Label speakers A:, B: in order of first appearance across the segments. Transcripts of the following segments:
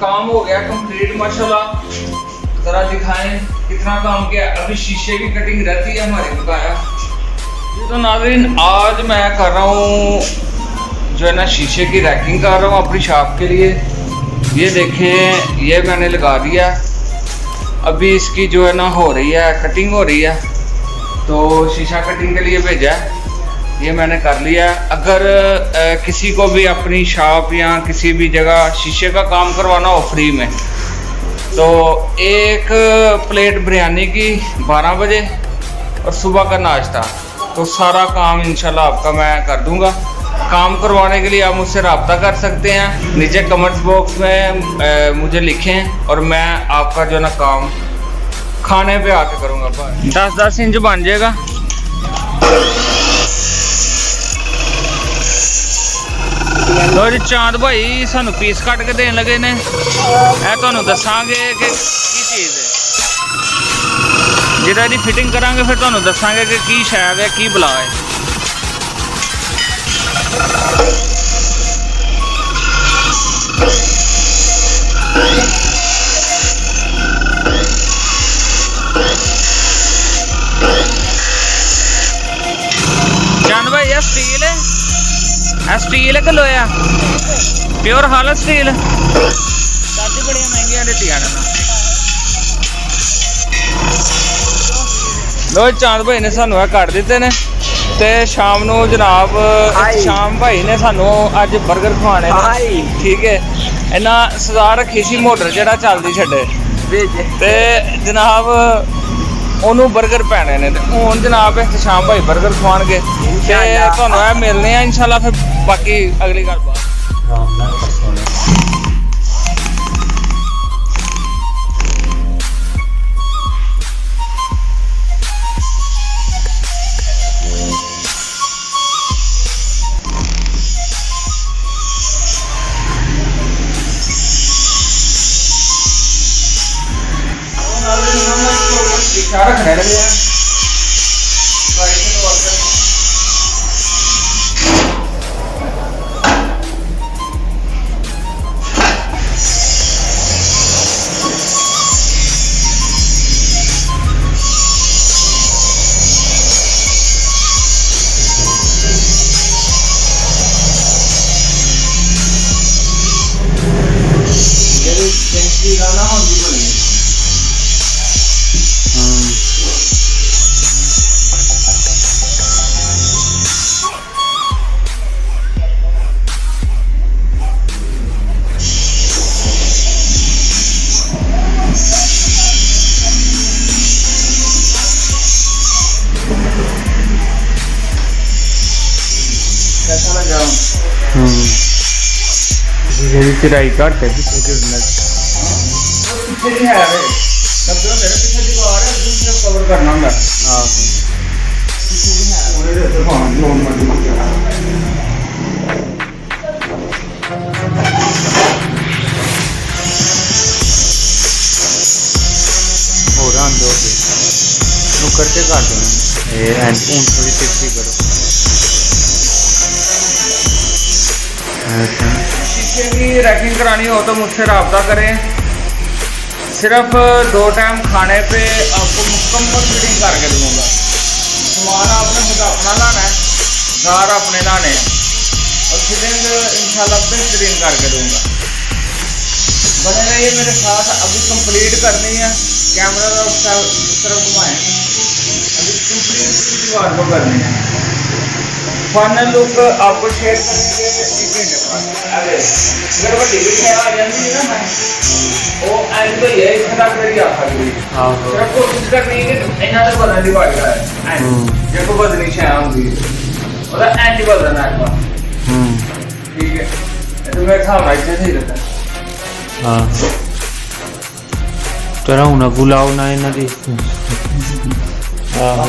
A: काम हो गया कंप्लीट माशाल्लाह। जरा दिखाएं कितना काम किया। अभी शीशे की कटिंग रहती है हमारे बकाया। तो नाज़रीन आज मैं कर रहा हूँ जो है ना शीशे की रैकिंग कर रहा हूँ अपनी शॉप के लिए। ये देखें ये मैंने लगा दिया। अभी इसकी जो है ना हो रही है कटिंग हो रही है, तो शीशा कटिंग के लिए भेजा है, ये मैंने कर लिया। अगर किसी को भी अपनी शॉप या किसी भी जगह शीशे का काम करवाना हो फ्री में, तो एक प्लेट बिरयानी की 12 बजे और सुबह का नाश्ता, तो सारा काम इंशाल्लाह आपका मैं कर दूंगा। काम करवाने के लिए आप मुझसे रब्ता कर सकते हैं, नीचे कमेंट्स बॉक्स में मुझे लिखें और मैं आपका जो ना काम खाने पे आके करूँगा। 10-10 इंच बन जाएगा। लो जी चांद भाई सानू पीस कट के देन लगे ने, तुहानू दसांगे कि की चीज़ है। जिहदा दी फिटिंग करांगे फिर तुहानू दसांगे कि की शैद है की बला है। चांद भाई यह स्टील है, स्टील है कि लोया? प्योर हालत स्टील। दादी बड़िया महंगिया दित्तियां ने। लो चांद भाई ने सानू कट दिते ने, ते शाम नू जनाब शाम भाई ने सानू अज बर्गर खवाने। ठीक है, इन्ना सजा रखी सी मोटर जेड़ा चलदी छड्डे, ते जनाब ओनू बर्गर पैने ने। हुण जनाब शाम भाई बर्गर खवाणगे ते तुहानू मिलने आ इंशाल्लाह। फिर बाकी अगली गल्लबात रखने लगे हैं। चिराई घट है पिछले जुड़ना पिछले नहीं है वे सब जो मेरे पीछे दीवार है उसको कवर करना होगा। हां पिछले नहीं है और इधर तो हां लोन मत और आंदो के नुकर से काट देना ये एंड ऊन थोड़ी तिरछी करो। शीशे की रैकिंग करानी हो तो मुझसे रब्ता करें। सिर्फ 2 टाइम खाने पे आपको मुकम्मल फिटिंग करके दूंगा। सामान आपने खुद अपना लाना है, जार अपने लाने हैं और फिटिंग इंशाल्लाह बेहतरीन करके दूंगा। बने रहिए मेरे साथ। अभी कंप्लीट करनी है, कैमरा का तरफ घुमाएं। अभी कंप्लीट दीवार को करनी है। फाइनल लुक आपको शेयर करेंगे एक घंटे बाद। अगर वड्डी भी आ जाती है ना वो एंड तो ये इस तरह करी आ सकती है। हां सिर्फ कोशिश करनी है कि इन्हां दे बदलने वाली है एंड जो को बदलनी चाहिए होगी और एंड बदलना है। ठीक है, तो मेरे साथ राइट से ही रहता है। हां तेरा हुन बुलाओ ना इन्हां दी। हां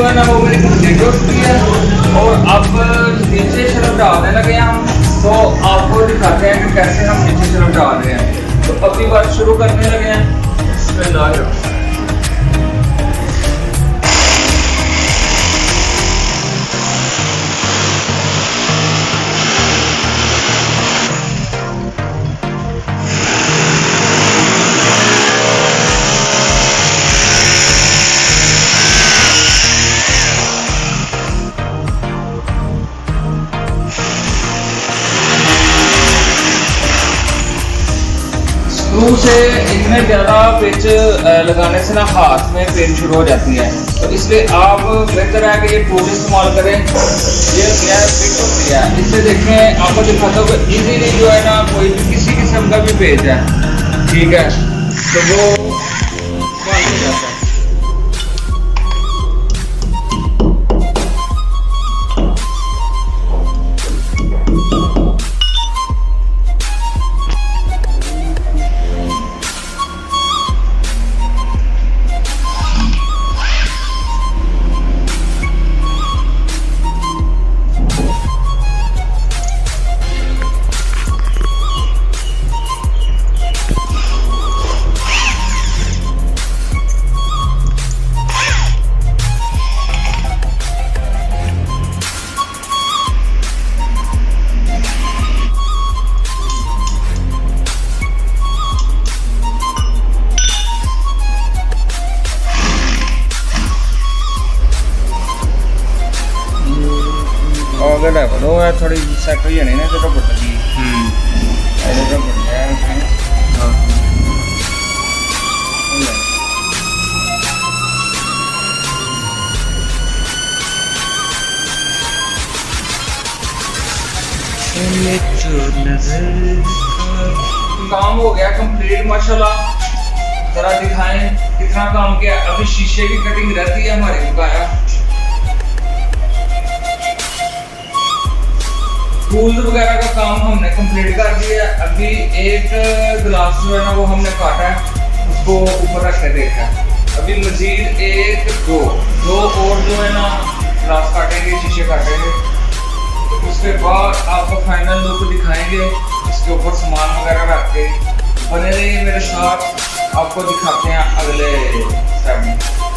A: जो है ना वो मेरी कंप्लीट हो चुकी है और अब नीचे शर्फ डालने लगे हैं हम। तो आपको दिखाते हैं कि कैसे हम नीचे शर्फ डाल रहे हैं। तो अपनी बात शुरू करने लगे हैं। बिस्मिल्लाह। स्क्रू से इतने ज़्यादा पेच लगाने से ना हाथ में पेन शुरू हो जाती है। तो इसलिए आप बेहतर है कि ये टूल इस्तेमाल करें। ये क्या है, फिट होती है। इससे देखें, आपको दिखाता हूँ कि इजीली जो है ना कोई भी किसी किस्म का भी पेच है, ठीक है, तो वो बंद हो जाता है। थोड़ी सेट हो जानी ना, तो रबड़ लगी रबड़ काम हो गया कंप्लीट माशाल्लाह। जरा दिखाएं कितना काम किया। अभी शीशे की कटिंग रहती है हमारे बकाया। टूल्स वगैरह का काम हमने कंप्लीट कर दिया। अभी एक ग्लास जो है ना वो हमने काटा है, उसको ऊपर रख के देखा है। अभी मजीद एक दो और जो है ना ग्लास काटेंगे, शीशे काटेंगे। तो उसके बाद आपको फाइनल लुक दिखाएंगे। इसके ऊपर सामान वगैरह रख के बने रहिए मेरे साथ। आपको दिखाते हैं अगले स्टेप में।